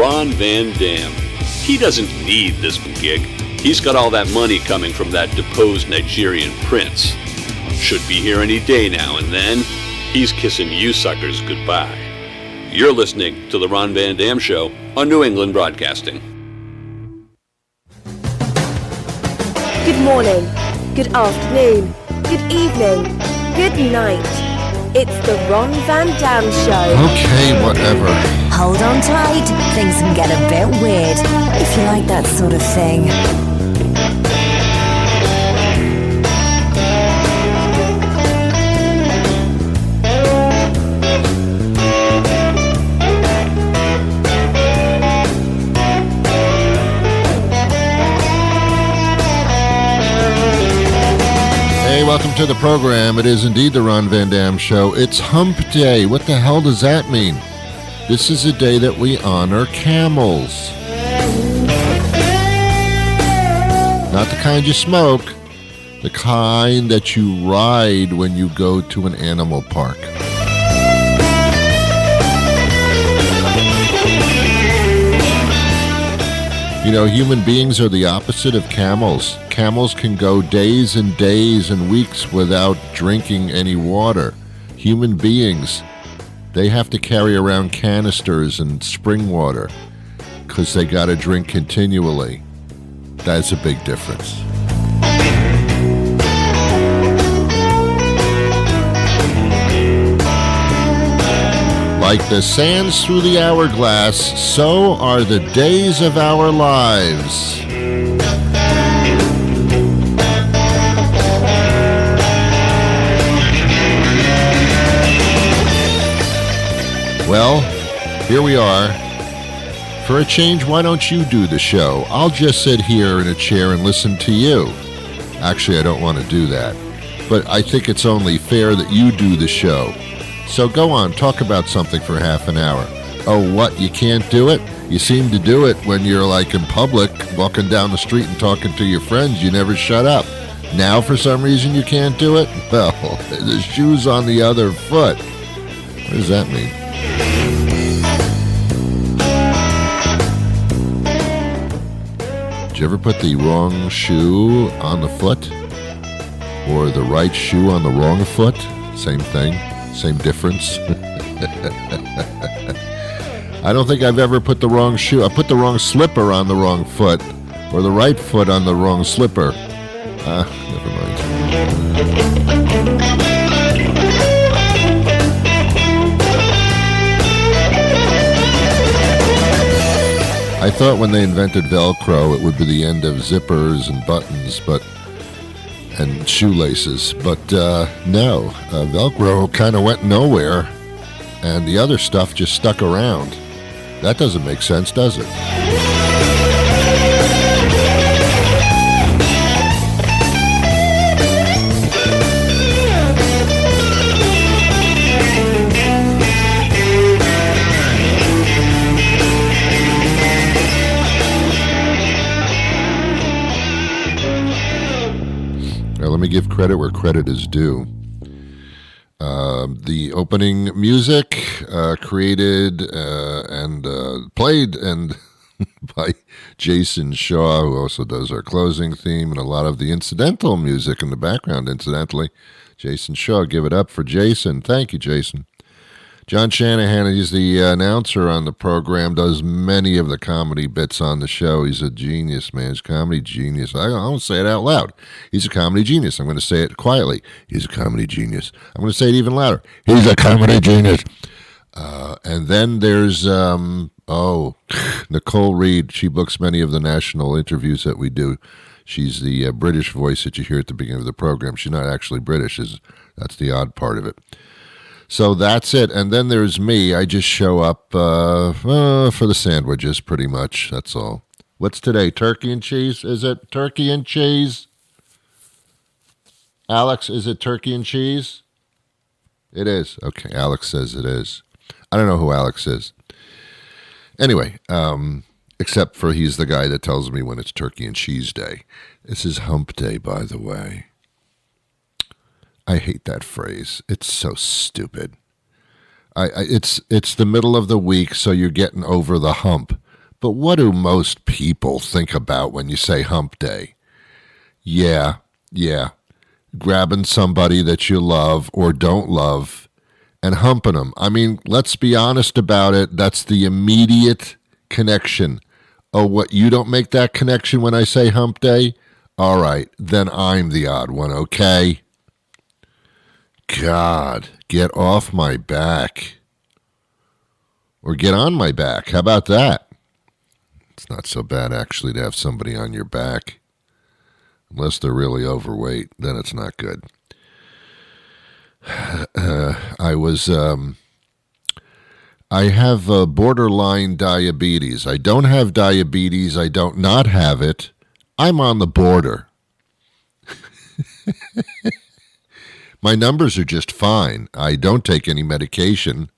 Ron Van Dam. He doesn't need this gig. He's got all that money coming from that deposed Nigerian prince. Should be here any day now, and then he's kissing you suckers goodbye. You're listening to The Ron Van Dam Show on New England Broadcasting. Good morning, good afternoon, good evening, good night. It's the Ron Van Dam Show. Okay, whatever. Hold on tight, things can get a bit weird, if you like that sort of thing. Welcome to the program. It is indeed the Ron Van Dam Show. It's Hump Day. What the hell does that mean? This is a day that we honor camels. Not the kind you smoke, the kind that you ride when you go to an animal park. You know, human beings are the opposite of camels. Camels can go days and days and weeks without drinking any water. Human beings, they have to carry around canisters and spring water because they got to drink continually. That's a big difference. Like the sands through the hourglass, so are the days of our lives. Well, here we are. For a change, why don't you do the show? I'll just sit here in a chair and listen to you. Actually, I don't want to do that. But I think it's only fair that you do the show. So go on, talk about something for half an hour. Oh, what, you can't do it? You seem to do it when you're like in public, walking down the street and talking to your friends. You never shut up. Now for some reason you can't do it? Well, the shoe's on the other foot. What does that mean? Did you ever put the wrong shoe on the foot? Or the right shoe on the wrong foot? Same thing. Same difference. I don't think I've ever put the wrong shoe. I put the wrong slipper on the wrong foot, or the right foot on the wrong slipper. Never mind. I thought when they invented Velcro, it would be the end of zippers and buttons, and shoelaces, but no, Velcro kind of went nowhere, and the other stuff just stuck around. That doesn't make sense, does it? Let me give credit where credit is due. The opening music created and played by Jason Shaw, who also does our closing theme and a lot of the incidental music in the background, incidentally. Jason Shaw, give it up for Jason. Thank you, Jason. John Shanahan, he's the announcer on the program, does many of the comedy bits on the show. He's a genius, man. He's a comedy genius. I don't say it out loud. He's a comedy genius. I'm going to say it quietly. He's a comedy genius. I'm going to say it even louder. He's a comedy genius. And then there's, Nicole Reed. She books many of the national interviews that we do. She's the British voice that you hear at the beginning of the program. She's not actually British. That's the odd part of it. So that's it. And then there's me. I just show up for the sandwiches, pretty much. That's all. What's today? Turkey and cheese? Is it turkey and cheese? Alex, is it turkey and cheese? It is. Okay, Alex says it is. I don't know who Alex is. Anyway, except for he's the guy that tells me when it's turkey and cheese day. This is Hump Day, by the way. I hate that phrase. It's so stupid. It's the middle of the week, so you're getting over the hump. But what do most people think about when you say hump day? Yeah. Grabbing somebody that you love or don't love and humping them. I mean, let's be honest about it. That's the immediate connection. Oh, what? You don't make that connection when I say hump day? All right, then I'm the odd one, okay? God, get off my back. Or get on my back. How about that? It's not so bad, actually, to have somebody on your back. Unless they're really overweight, then it's not good. I have borderline diabetes. I don't have diabetes. I don't not have it. I'm on the border. My numbers are just fine. I don't take any medication.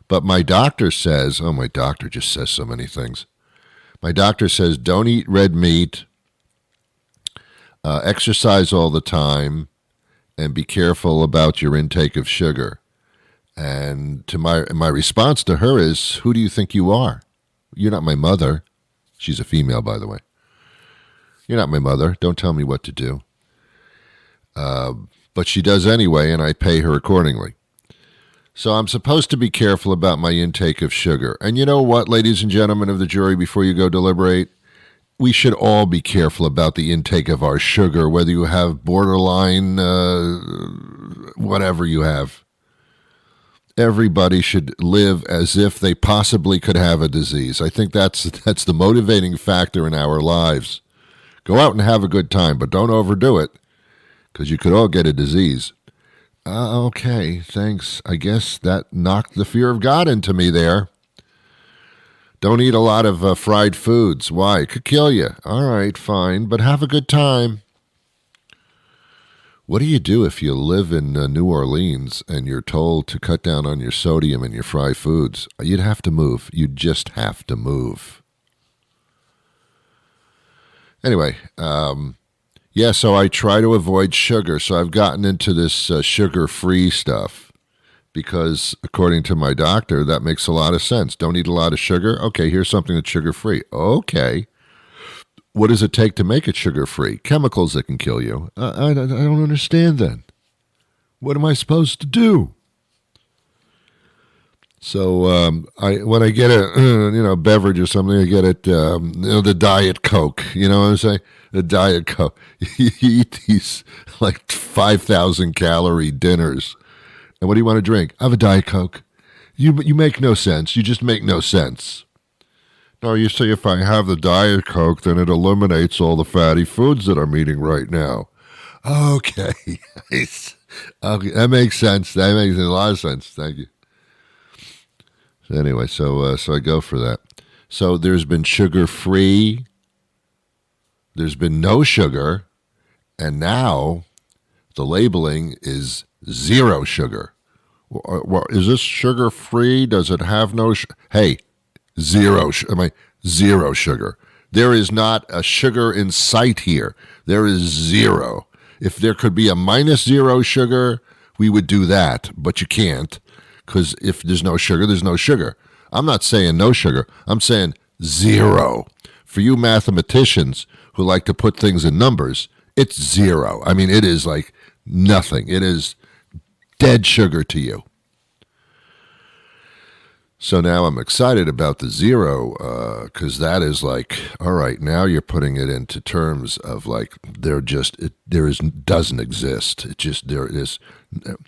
But my doctor says, my doctor just says so many things. My doctor says, don't eat red meat, exercise all the time, and be careful about your intake of sugar. And to my response to her is, who do you think you are? You're not my mother. She's a female, by the way. You're not my mother. Don't tell me what to do. But she does anyway, and I pay her accordingly. So I'm supposed to be careful about my intake of sugar. And you know what, ladies and gentlemen of the jury, before you go deliberate, we should all be careful about the intake of our sugar, whether you have borderline, whatever you have. Everybody should live as if they possibly could have a disease. I think that's the motivating factor in our lives. Go out and have a good time, but don't overdo it, because you could all get a disease. Okay, thanks. I guess that knocked the fear of God into me there. Don't eat a lot of fried foods. Why? It could kill you. All right, fine, but have a good time. What do you do if you live in New Orleans and you're told to cut down on your sodium and your fried foods? You'd have to move. You'd just have to move. Anyway, so I try to avoid sugar. So I've gotten into this sugar-free stuff because, according to my doctor, that makes a lot of sense. Don't eat a lot of sugar. Okay, here's something that's sugar-free. Okay. What does it take to make it sugar-free? Chemicals that can kill you. I don't understand then. What am I supposed to do? So when I get a beverage or something, I get it the Diet Coke. You know what I'm saying? The Diet Coke. You eat these like 5,000 calorie dinners, and what do you want to drink? I have a Diet Coke. You make no sense. You just make no sense. No, you see, if I have the Diet Coke, then it eliminates all the fatty foods that I'm eating right now. Okay. Okay, that makes sense. That makes a lot of sense. Thank you. So anyway, so I go for that. So there's been sugar-free, there's been no sugar, and now the labeling is zero sugar. Well, is this sugar-free? Does it have no Hey, zero sugar. There is not a sugar in sight here. There is zero. If there could be a -0 sugar, we would do that, but you can't, because if there's no sugar, there's no sugar. I'm not saying no sugar. I'm saying zero. For you mathematicians who like to put things in numbers, it's zero. I mean, it is like nothing. It is dead sugar to you. So now I'm excited about the zero, because that is like, all right, now you're putting it into terms of like doesn't exist. It just, there is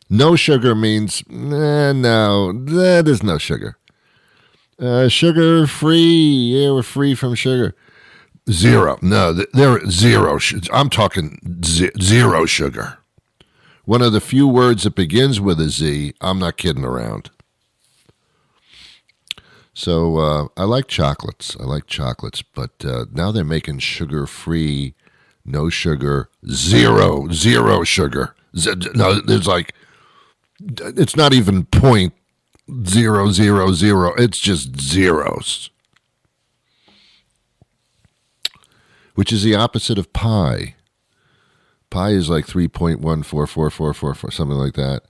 no sugar means, no, that is no sugar. Sugar free, yeah, we're free from sugar. Zero, no, there zero. I'm talking zero sugar. One of the few words that begins with a Z. I'm not kidding around. So I like chocolates. But now they're making sugar-free, no sugar, zero sugar. No, there's like, it's not even 0.000. It's just zeros, which is the opposite of pi. Pi is like 3.14444, something like that.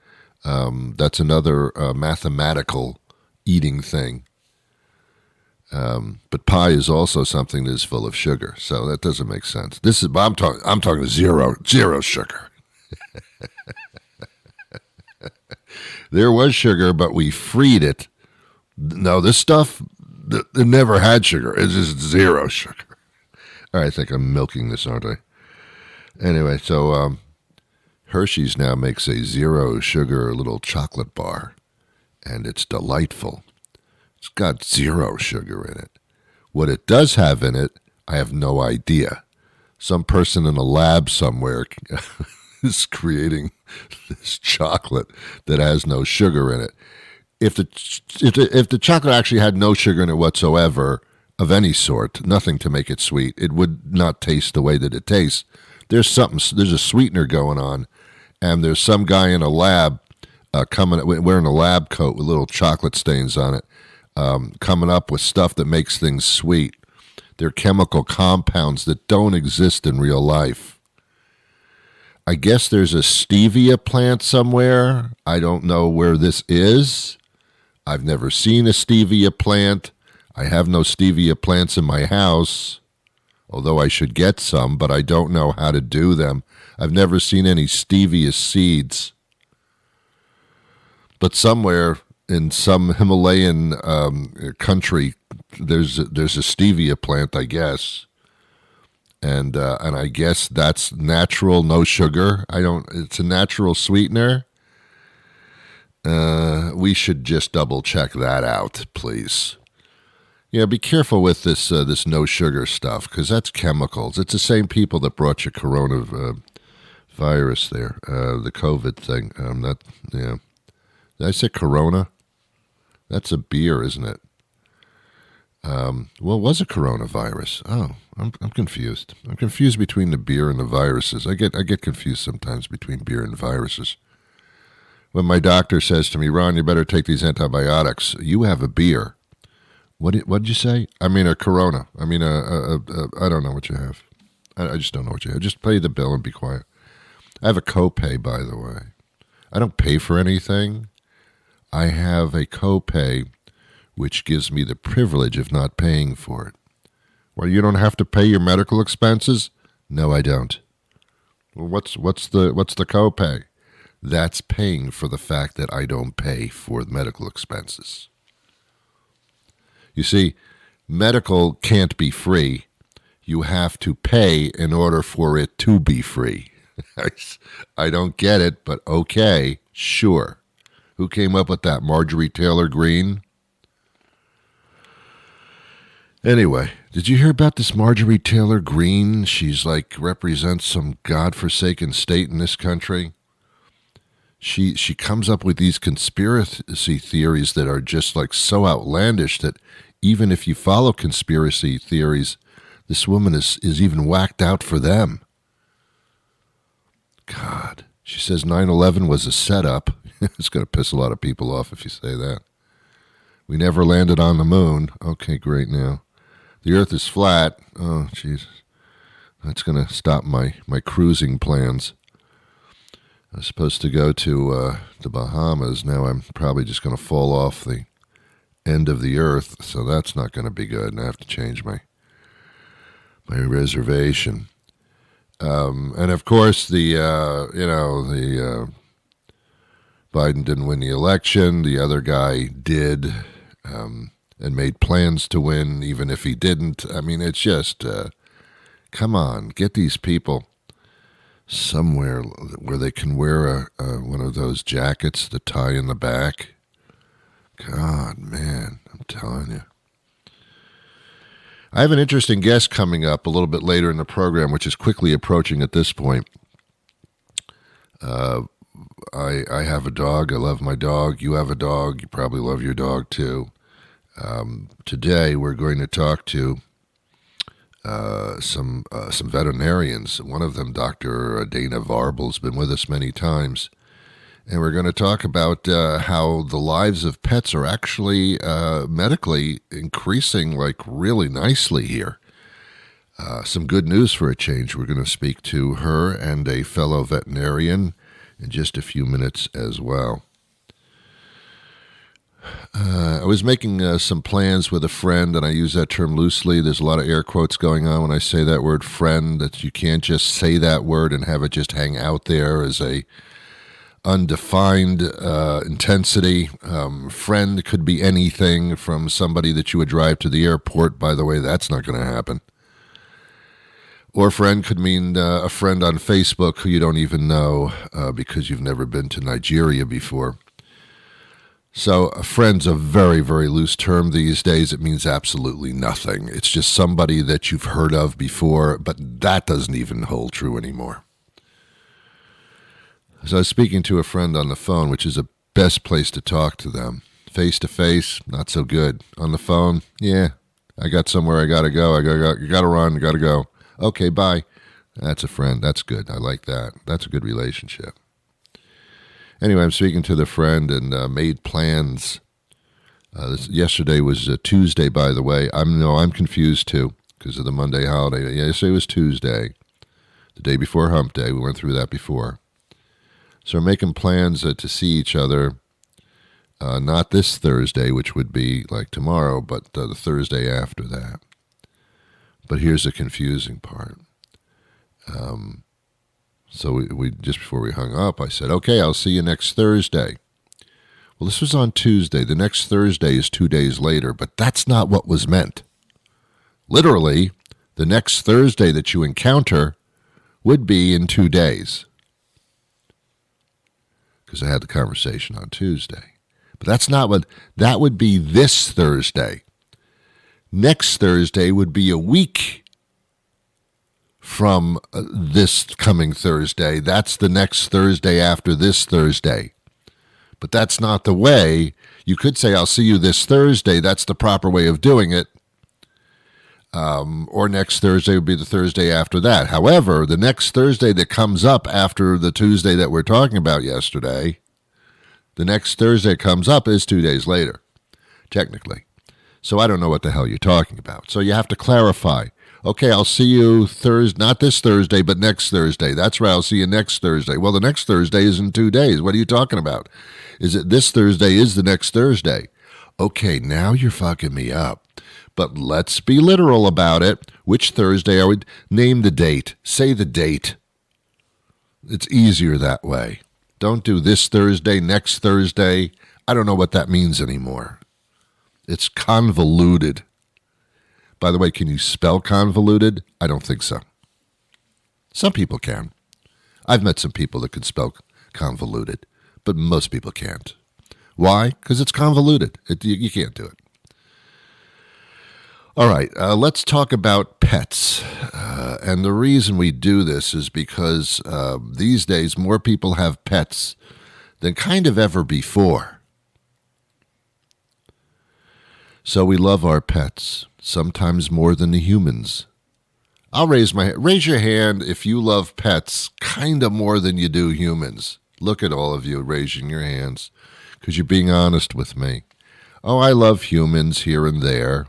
That's another mathematical eating thing. But pie is also something that is full of sugar, so that doesn't make sense. I'm talking zero sugar. There was sugar, but we freed it. No, this stuff it never had sugar. It's just zero sugar. All right, I think I'm milking this, aren't I? Anyway, so Hershey's now makes a zero sugar little chocolate bar, and it's delightful. It's got zero sugar in it. What it does have in it, I have no idea. Some person in a lab somewhere is creating this chocolate that has no sugar in it. If the chocolate actually had no sugar in it whatsoever, of any sort, nothing to make it sweet, it would not taste the way that it tastes. There's a sweetener going on, and there's some guy in a lab wearing a lab coat with little chocolate stains on it, coming up with stuff that makes things sweet. They're chemical compounds that don't exist in real life. I guess there's a stevia plant somewhere. I don't know where this is. I've never seen a stevia plant. I have no stevia plants in my house, although I should get some, but I don't know how to do them. I've never seen any stevia seeds. But somewhere in some Himalayan country, there's a stevia plant, I guess, and I guess that's natural, no sugar. It's a natural sweetener. We should just double check that out, please. Yeah, be careful with this no sugar stuff, because that's chemicals. It's the same people that brought you coronavirus there, the COVID thing. Did I say Corona? That's a beer, isn't it? Well, it was a coronavirus. Oh, I'm confused. I'm confused between the beer and the viruses. I get confused sometimes between beer and viruses. When my doctor says to me, Ron, you better take these antibiotics, you have a beer. What did you say? I mean a Corona. I mean I don't know what you have. I just don't know what you have. Just pay the bill and be quiet. I have a copay, by the way. I don't pay for anything. I have a copay, which gives me the privilege of not paying for it. Well, you don't have to pay your medical expenses? No, I don't. Well, what's the copay? That's paying for the fact that I don't pay for medical expenses. You see, medical can't be free. You have to pay in order for it to be free. I don't get it, but okay, sure. Who came up with that? Marjorie Taylor Greene? Anyway, did you hear about this Marjorie Taylor Greene? She's represents some godforsaken state in this country. She comes up with these conspiracy theories that are just so outlandish that even if you follow conspiracy theories, this woman is even whacked out for them. God, she says 9/11 was a setup. It's going to piss a lot of people off if you say that. We never landed on the moon. Okay, great now. The earth is flat. Oh, Jesus. That's going to stop my cruising plans. I was supposed to go to the Bahamas. Now I'm probably just going to fall off the end of the earth, so that's not going to be good, and I have to change my reservation. And of course, Biden didn't win the election. The other guy did, and made plans to win, even if he didn't. I mean, it's just, come on, get these people somewhere where they can wear one of those jackets, the tie in the back. God, man, I'm telling you. I have an interesting guest coming up a little bit later in the program, which is quickly approaching at this point. I have a dog. I love my dog. You have a dog. You probably love your dog, too. Today, we're going to talk to some veterinarians. One of them, Dr. Dana Varble, has been with us many times. And we're going to talk about how the lives of pets are actually medically increasing really nicely here. Some good news for a change. We're going to speak to her and a fellow veterinarian in just a few minutes as well. I was making some plans with a friend, and I use that term loosely. There's a lot of air quotes going on when I say that word friend, that you can't just say that word and have it just hang out there as a undefined intensity. Friend could be anything from somebody that you would drive to the airport. By the way, that's not going to happen. Or friend could mean a friend on Facebook who you don't even know because you've never been to Nigeria before. So a friend's a very, very loose term these days. It means absolutely nothing. It's just somebody that you've heard of before, but that doesn't even hold true anymore. So I was speaking to a friend on the phone, which is the best place to talk to them. Face to face, not so good. On the phone, yeah, I got somewhere I got to go. You got to run, got to go. Okay, bye. That's a friend. That's good. I like that. That's a good relationship. Anyway, I'm speaking to the friend and made plans. Yesterday was Tuesday, by the way. I'm confused too because of the Monday holiday. Yesterday was Tuesday, the day before Hump Day. We went through that before. So we're making plans to see each other, not this Thursday, which would be like tomorrow, but the Thursday after that. But here's the confusing part. So we just before we hung up, I said, okay, I'll see you next Thursday. Well, this was on Tuesday. The next Thursday is 2 days later, but that's not what was meant. Literally, the next Thursday that you encounter would be in 2 days. Because I had the conversation on Tuesday. But that's not what, that would be this Thursday. Next Thursday would be a week from this coming Thursday. That's the next Thursday after this Thursday. But that's not the way. You could say, I'll see you this Thursday. That's the proper way of doing it. Or next Thursday would be the Thursday after that. However, the next Thursday that comes up after the Tuesday that we're talking about yesterday, the next Thursday that comes up is 2 days later, technically. So I don't know what the hell you're talking about. So you have to clarify. Okay, I'll see you Thursday, not this Thursday, but next Thursday. That's right, I'll see you next Thursday. Well, the next Thursday is in 2 days. What are you talking about? Is it this Thursday is the next Thursday? Okay, now you're fucking me up. But let's be literal about it. Which Thursday are we? Name the date. Say the date. It's easier that way. Don't do this Thursday, next Thursday. I don't know what that means anymore. It's convoluted. By the way, can you spell convoluted? I don't think so. Some people can. I've met some people that can spell convoluted, but most people can't. Why? Because it's convoluted. You can't do it. All right, let's talk about pets. And the reason we do this is because these days more people have pets than kind of ever before. So we love our pets, sometimes more than the humans. I'll raise your hand if you love pets kind of more than you do humans. Look at all of you raising your hands because you're being honest with me. Oh, I love humans here and there.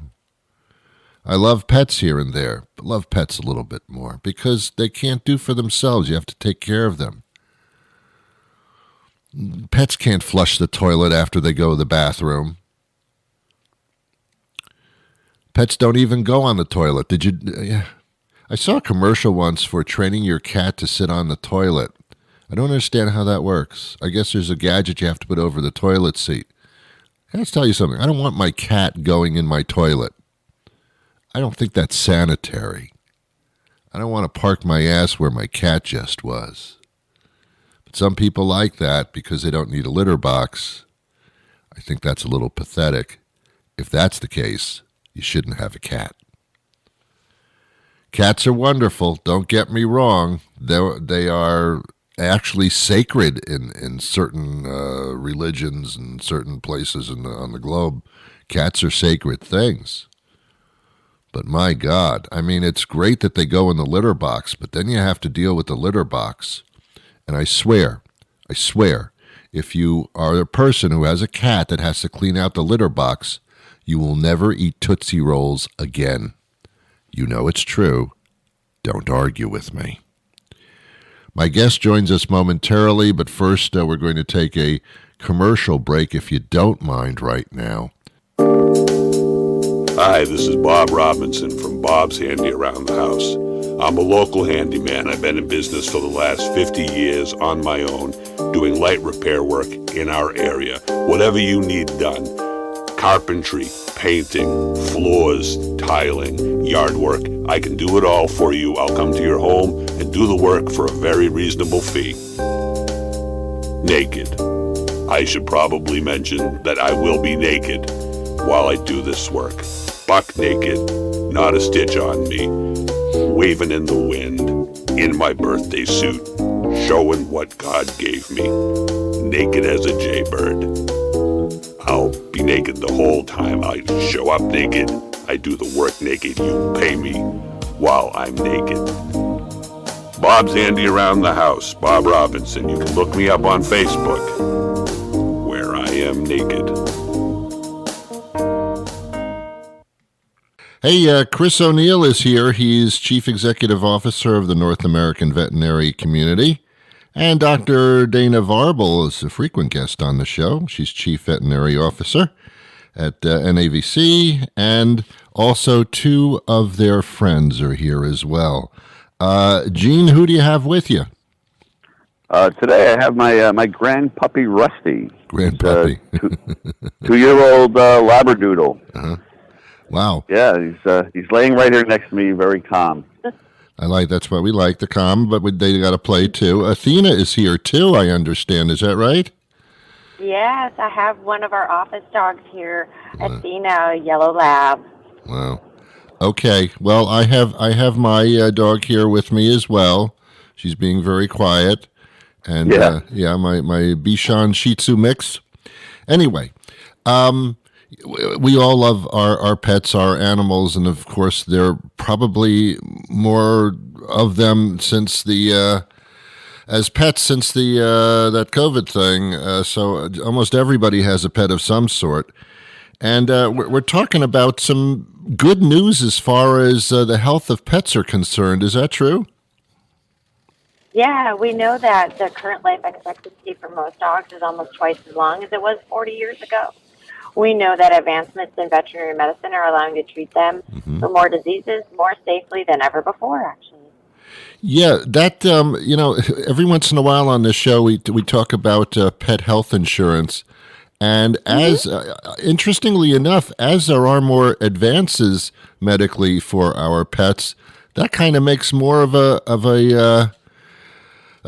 I love pets here and there, but love pets a little bit more because they can't do for themselves. You have to take care of them. Pets can't flush the toilet after they go to the bathroom. Pets don't even go on the toilet. I saw a commercial once for training your cat to sit on the toilet. I don't understand how that works. I guess there's a gadget you have to put over the toilet seat. Let's tell you something. I don't want my cat going in my toilet. I don't think that's sanitary. I don't want to park my ass where my cat just was. But some people like that because they don't need a litter box. I think that's a little pathetic. If that's the case, you shouldn't have a cat. Cats are wonderful. Don't get me wrong. They are actually sacred in certain religions and certain places on the globe. Cats are sacred things. But my God, I mean, it's great that they go in the litter box, but then you have to deal with the litter box. And I swear, if you are a person who has a cat that has to clean out the litter box, you will never eat Tootsie Rolls again. You know it's true. Don't argue with me. My guest joins us momentarily, but first we're going to take a commercial break if you don't mind right now. Hi, this is Bob Robinson from Bob's Handy Around the House. I'm a local handyman. I've been in business for the last 50 years on my own, doing light repair work in our area. Whatever you need done. Carpentry, painting, floors, tiling, yard work. I can do it all for you. I'll come to your home and do the work for a very reasonable fee. Naked. I should probably mention that I will be naked while I do this work. Buck naked, not a stitch on me, waving in the wind, in my birthday suit, showing what God gave me, naked as a jaybird. I'll be naked the whole time. I show up naked, I do the work naked, you pay me while I'm naked. Bob's Handy Around the House, Bob Robinson. You can look me up on Facebook, where I am naked. Hey, Chris O'Neill is here. He's Chief Executive Officer of the North American Veterinary Community. And Dr. Dana Varble is a frequent guest on the show. She's Chief Veterinary Officer at NAVC. And also two of their friends are here as well. Gene, who do you have with you? Today I have my grand puppy, Rusty. Grand puppy. 2-year-old Labradoodle. Uh-huh. Wow. Yeah, he's laying right here next to me, very calm. That's what we like, the calm, but they got to play too. Athena is here too, I understand. Is that right? Yes, I have one of our office dogs here, Athena, a yellow lab. Wow. Okay. Well, I have my dog here with me as well. She's being very quiet. And my Bichon Shih Tzu mix. Anyway, we all love our pets, our animals, and of course there are probably more of them since that COVID thing. So almost everybody has a pet of some sort. And we're talking about some good news as far as the health of pets are concerned. Is that true? Yeah, we know that the current life expectancy for most dogs is almost twice as long as it was 40 years ago. We know that advancements in veterinary medicine are allowing to treat them for more diseases more safely than ever before, actually. Yeah, that, every once in a while on this show, we talk about pet health insurance. And as interestingly enough, as there are more advances medically for our pets, that kind of makes more of a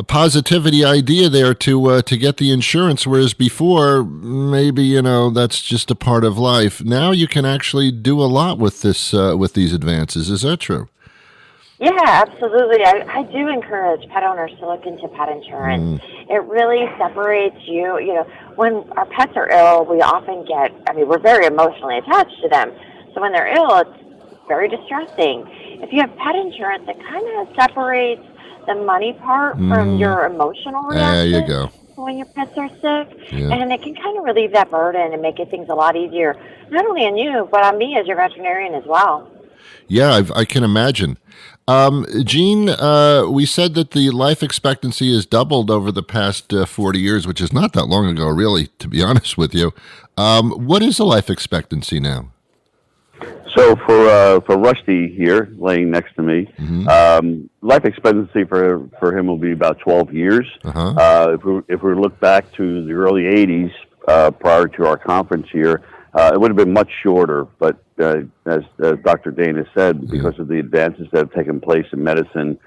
positivity idea there to get the insurance, whereas before maybe that's just a part of life. Now you can actually do a lot with this with these advances. Is that true? Yeah, absolutely. I do encourage pet owners to look into pet insurance. It really separates you. When our pets are ill, we often we're very emotionally attached to them. So when they're ill, it's very distressing. If you have pet insurance, it kind of separates the money part from your emotional reaction. There you go. When your pets are sick, and it can kind of relieve that burden and make things a lot easier, not only on you, but on me as your veterinarian as well. Yeah, I can imagine. Gene, we said that the life expectancy has doubled over the past 40 years, which is not that long ago, really, to be honest with you. What is the life expectancy now? So for Rusty here, laying next to me, life expectancy for him will be about 12 years. If we look back to the early 80s, prior to our conference here, it would have been much shorter. But as Dr. Dana said, because of the advances that have taken place in medicine,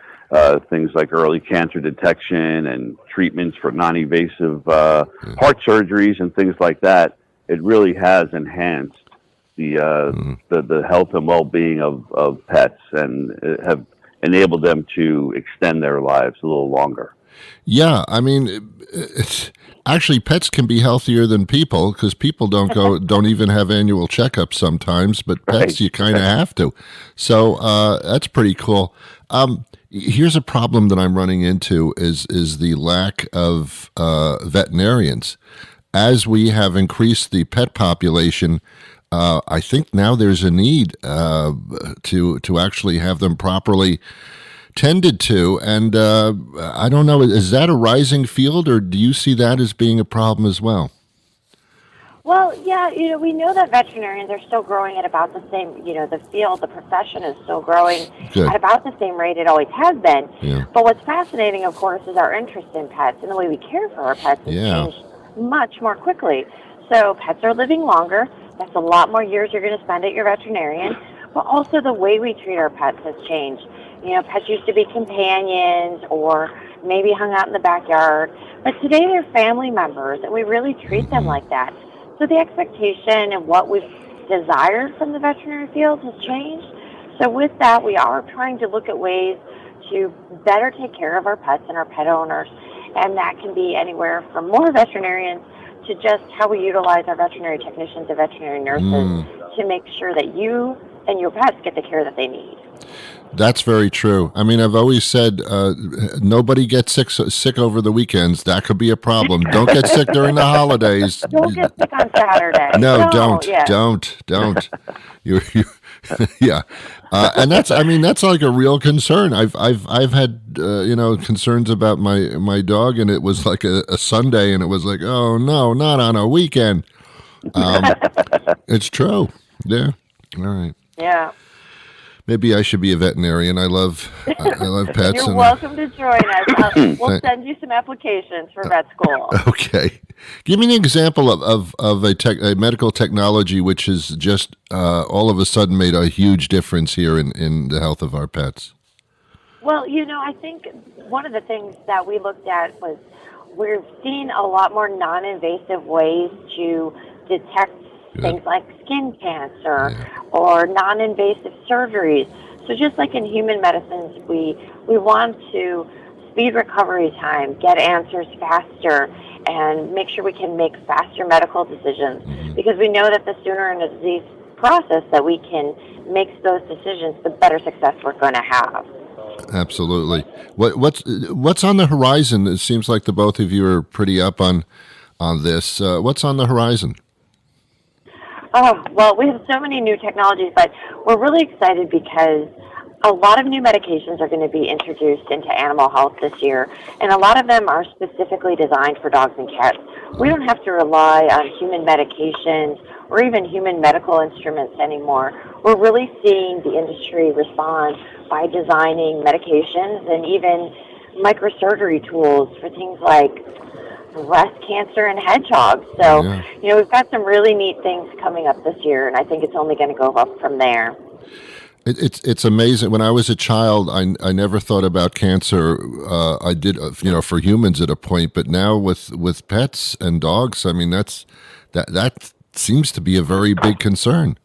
things like early cancer detection and treatments for non-invasive heart surgeries and things like that, it really has enhanced the health and well-being of pets and have enabled them to extend their lives a little longer. Yeah, I mean, actually, pets can be healthier than people because people don't even have annual checkups sometimes, but pets you kind of have to. So that's pretty cool. Here's a problem that I'm running into is the lack of veterinarians. As we have increased the pet population, I think now there's a need to actually have them properly tended to. And I don't know, is that a rising field, or do you see that as being a problem as well? Well, yeah, we know that veterinarians are still growing at about the same, the profession is still growing at about the same rate it always has been. Yeah. But what's fascinating, of course, is our interest in pets and the way we care for our pets has changed much more quickly. So pets are living longer. That's a lot more years you're going to spend at your veterinarian. But also the way we treat our pets has changed. Pets used to be companions or maybe hung out in the backyard. But today they're family members, and we really treat them like that. So the expectation and what we've desired from the veterinary field has changed. So with that, we are trying to look at ways to better take care of our pets and our pet owners. And that can be anywhere from more veterinarians to just how we utilize our veterinary technicians and veterinary nurses to make sure that you and your pets get the care that they need. That's very true. I mean, I've always said nobody gets sick over the weekends. That could be a problem. Don't get sick during the holidays. Don't get sick on Saturday. No, don't. You yeah. And that's like a real concern. I've had concerns about my dog, and it was like a Sunday, and it was like, oh no, not on a weekend. It's true. Yeah. All right. Yeah. Maybe I should be a veterinarian. I love pets. You're welcome to join us. We'll send you some applications for vet school. Okay. Give me an example of a medical technology which has just all of a sudden made a huge difference here in the health of our pets. Well, I think one of the things that we looked at was we've seen a lot more non-invasive ways to detect things like skin cancer or non-invasive surgeries. So just like in human medicines, we want to speed recovery time, get answers faster, and make sure we can make faster medical decisions. Because we know that the sooner in the disease process that we can make those decisions, the better success we're going to have. Absolutely. What's on the horizon? It seems like the both of you are pretty up on this. What's on the horizon? Oh, well, we have so many new technologies, but we're really excited because a lot of new medications are going to be introduced into animal health this year, and a lot of them are specifically designed for dogs and cats. We don't have to rely on human medications or even human medical instruments anymore. We're really seeing the industry respond by designing medications and even microsurgery tools for things like breast cancer and hedgehogs. So, we've got some really neat things coming up this year, and I think it's only going to go up from there. It's amazing. When I was a child, I never thought about cancer. I did, for humans at a point, but now with pets and dogs, I mean, that seems to be a very big concern.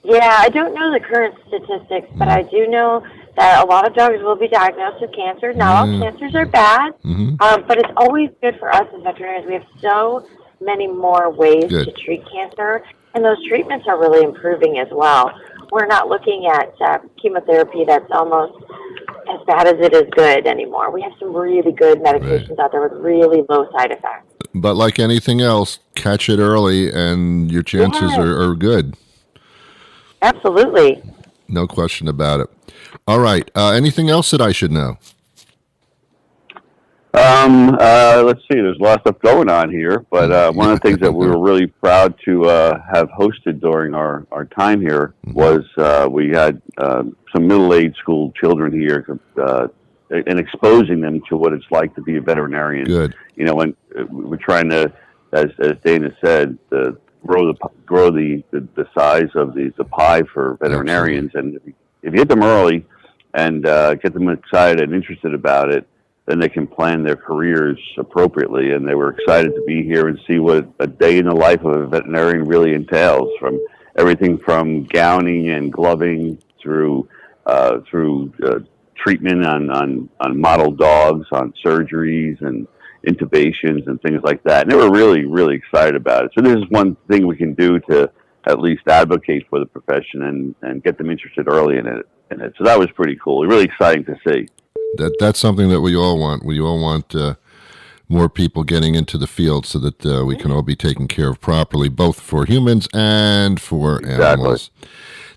Yeah, I don't know the current statistics, but I do know that a lot of dogs will be diagnosed with cancer. Not all cancers are bad, but it's always good for us as veterinarians. We have so many more ways to treat cancer, and those treatments are really improving as well. We're not looking at chemotherapy that's almost as bad as it is good anymore. We have some really good medications out there with really low side effects. But like anything else, catch it early and your chances are good. Absolutely. No question about it. All right. Anything else that I should know? Let's see. There's a lot of stuff going on here, but one of the things that we were really proud to have hosted during our time here was we had some middle-aged school children here and exposing them to what it's like to be a veterinarian. Good. When we're trying to, as Dana said, grow the size of the pie for veterinarians. Absolutely. And if you get them early and get them excited and interested about it, then they can plan their careers appropriately. And they were excited to be here and see what a day in the life of a veterinarian really entails, from everything from gowning and gloving through treatment on model dogs, on surgeries and intubations and things like that. And they were really, really excited about it. So this is one thing we can do to at least advocate for the profession and get them interested early in it. So that was pretty cool. Really exciting to see. That's something that we all want. We all want more people getting into the field so that we can all be taken care of properly, both for humans and for animals.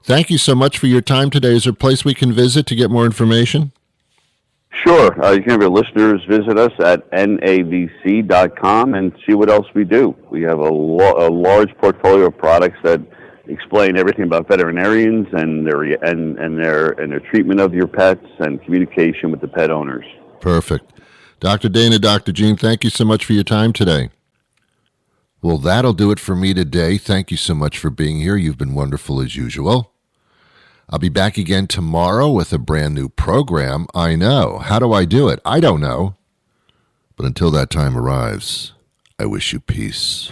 Thank you so much for your time today. Is there a place we can visit to get more information? Sure. You can have your listeners visit us at navc.com and see what else we do. We have a large portfolio of products that explain everything about veterinarians and their treatment of your pets and communication with the pet owners. Perfect. Dr. Dana, Dr. Gene, thank you so much for your time today. Well, that'll do it for me today. Thank you so much for being here. You've been wonderful as usual. I'll be back again tomorrow with a brand new program. I know. How do I do it? I don't know. But until that time arrives, I wish you peace.